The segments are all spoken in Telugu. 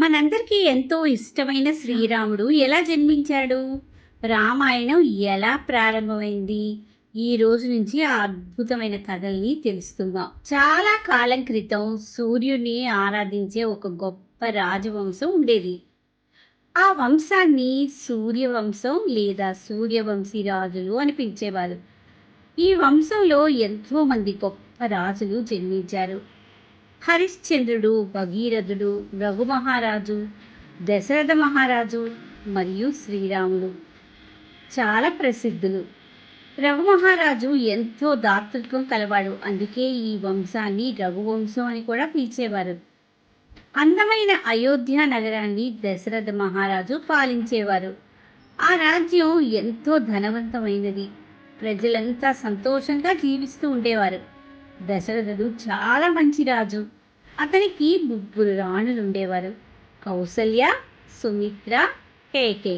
మనందరికీ ఎంతో ఇష్టమైన శ్రీరాముడు ఎలా జన్మించాడు? రామాయణం ఎలా ప్రారంభమైంది? ఈ రోజు నుంచి ఆ అద్భుతమైన కథల్ని తెలుసుకుందాం. చాలా కాలం క్రితం సూర్యుడిని ఆరాధించే ఒక గొప్ప రాజవంశం ఉండేది. ఆ వంశాన్ని సూర్యవంశం లేదా సూర్యవంశీ రాజులు అని పిలిచేవారు. ఈ వంశంలో ఎంతో మంది గొప్ప రాజులు జన్మించారు. హరిశ్చంద్రుడు, భగీరథుడు, రఘు మహారాజు, దశరథ మహారాజు మరియు శ్రీరాముడు చాలా ప్రసిద్ధులు. రఘు మహారాజు ఎంతో దాతృత్వం కలవాడు. అందుకే ఈ వంశాన్ని రఘువంశం అని కూడా పిలిచేవారు. అందమైన అయోధ్య నగరాన్ని దశరథ మహారాజు పాలించేవారు. ఆ రాజ్యం ఎంతో ధనవంతమైనది. ప్రజలంతా సంతోషంగా జీవిస్తూ ఉండేవారు. దశరథుడు చాలా మంచి రాజు. అతనికి ముగ్గురు రాణులు ఉండేవారు: కౌసల్య, సుమిత్ర, కేకే.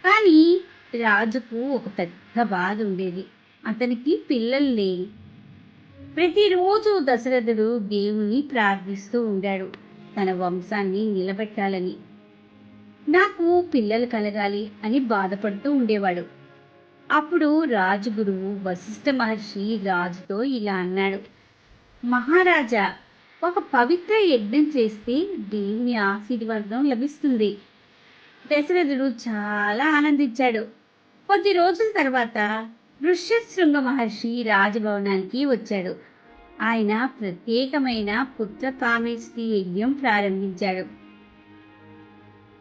కానీ రాజుకు ఒక పెద్ద బాధ ఉండేది. అతనికి పిల్లలు లేరు. ప్రతిరోజు దశరథుడు దేవుని ప్రార్థిస్తూ ఉండాడు, తన వంశాన్ని నిలబెట్టాలని. నాకు పిల్లలు కలగాలి అని బాధపడుతూ ఉండేవాడు. అప్పుడు రాజగురువు వశిష్ఠ మహర్షి రాజుతో ఇలా అన్నాడు: మహారాజా, ఒక పవిత్ర యజ్ఞం చేస్తే దేవుని ఆశీర్వాదం లభిస్తుంది. దశరథుడు చాలా ఆనందించాడు. కొద్ది రోజుల తర్వాత ఋష్యశృంగ మహర్షి రాజభవనానికి వచ్చాడు. ఆయన ప్రత్యేకమైన పుత్ర కామేష్టి యజ్ఞం ప్రారంభించాడు.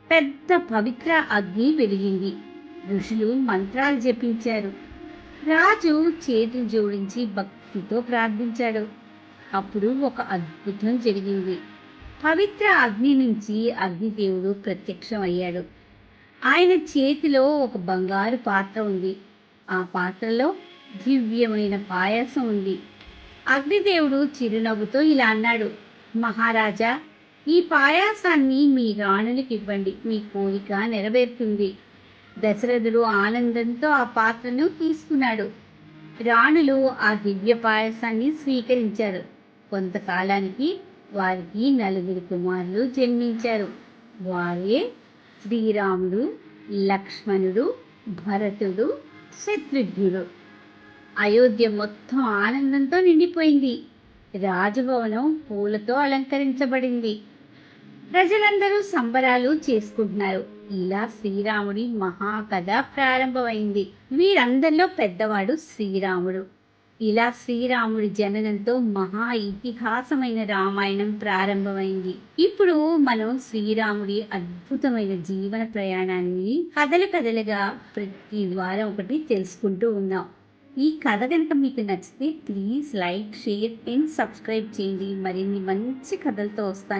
పెద్ద పవిత్ర అగ్ని వెలిగింది. ఋషులు మంత్రాలు జపించారు. రాజు చేతులు జోడించి భక్తితో ప్రార్థించాడు. అప్పుడు ఒక అద్భుతం జరిగింది. పవిత్ర అగ్ని నుంచి అగ్నిదేవుడు ప్రత్యక్షమయ్యాడు. ఆయన చేతిలో ఒక బంగారు పాత్ర ఉంది. ఆ పాత్రలో దివ్యమైన పాయసం ఉంది. అగ్నిదేవుడు చిరునవ్వుతో ఇలా అన్నాడు: మహారాజా, ఈ పాయాసాన్ని మీ రాణులకి ఇవ్వండి, మీ కోరిక నెరవేరుతుంది. దశరథుడు ఆనందంతో ఆ పాత్రను తీసుకున్నాడు. రాణులు ఆ దివ్య పాయసాన్ని స్వీకరించారు. కొంతకాలానికి వారికి నలుగురు కుమారులు జన్మించారు. వారే శ్రీరాముడు, లక్ష్మణుడు, భరతుడు, శత్రుఘ్నుడు. అయోధ్య మొత్తం ఆనందంతో నిండిపోయింది. రాజభవనం పూలతో అలంకరించబడింది. ప్రజలందరూ సంబరాలు చేసుకుంటున్నారు. ఇలా శ్రీరాముడి మహాకథ ప్రారంభమైంది. వీరందరిలో పెద్దవాడు శ్రీరాముడు. ఇలా శ్రీరాముడి జననంతో మహా ఇతిహాసమైన రామాయణం ప్రారంభమైంది. ఇప్పుడు మనం శ్రీరాముడి అద్భుతమైన జీవన ప్రయాణాన్ని కథలు కథలుగా ప్రతి వారం ఒకటి తెలుసుకుంటూ ఉన్నాం. ఈ కథ కనుక మీకు నచ్చితే please like, share and subscribe చేయండి. మరిన్ని మంచి కథలతో వస్తాను.